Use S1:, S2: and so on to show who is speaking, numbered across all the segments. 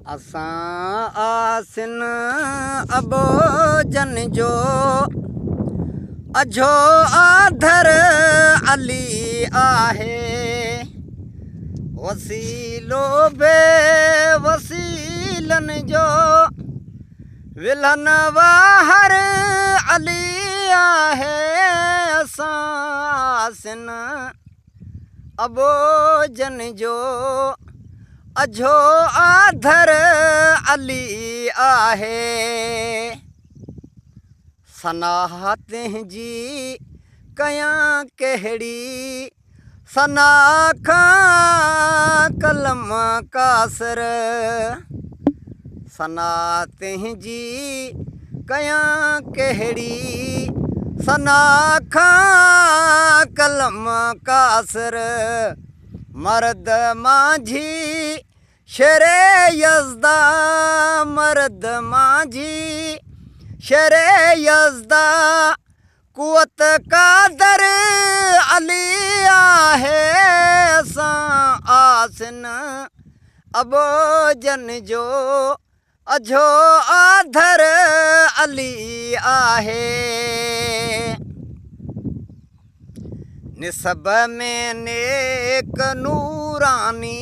S1: असां आसिन अबो जन जो अझो आधर अली आहे। वसीलो बे वसीलन जो विलन वाहर अली आहे। असां आसिन अबो जन जो अझो आधर अली आहे। सनाह तंहिंजी कयां कहिड़ी सनाह खां कलम कासर। सनाह तंहिंजी कयां कहिड़ी सनाह खां कलम कासर। मर्द माझी शेरे यज़दा मर्द माझी शेरे यज़दा कुवत कादर अली आहे। असां आसिन अबो जन जो अझो आधर अली आहे। निसब में नेक नूरानी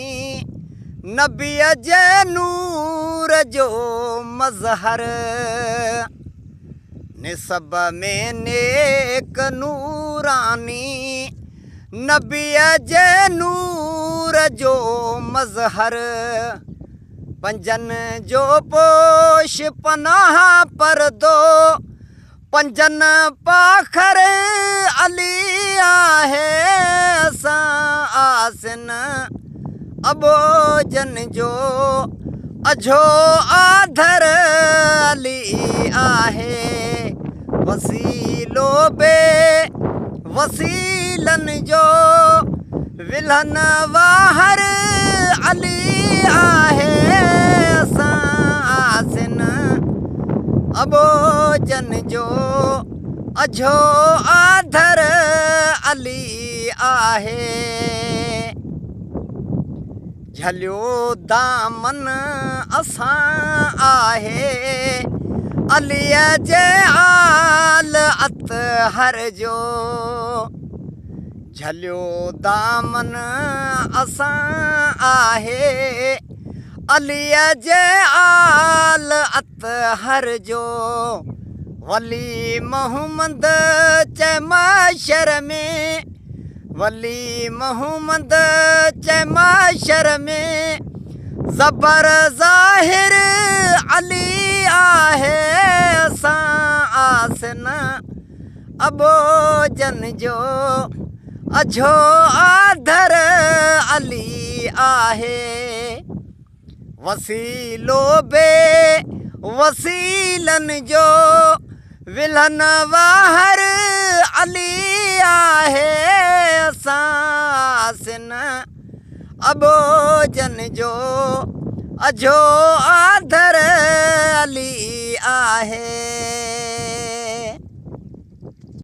S1: नबीअ जे नूर जो मज़हर। निसब में नेक नूरानी नबीअ जे नूर जो मज़हर। पंजन जो पोश पनाह परदो पंजन पाखर अली आहे। असां आसिन अबो जन जो अझो आधर अली आहे। वसीलो बे वसीलन जो विलन वाहर अली आहे। असां आसिन अबो जन जो अझो आधर अली आहे। झलियो दामन असां आहे अलीअ जे आल अतहर जो। झलियो दामन असां आहे अलीअ जे आल अतहर जो। वली मोहम्मद चे माशर में वली मोहम्मद चे माशर में ज़बर ज़ाहिर अली आहे। असां आसिन अबो जन जो अझो आधर अली आहे। वसीलो बे वसीलन जो विलन वाहर अली आहे। असां आसिन अबो जन जो अझो आधर अली आहे।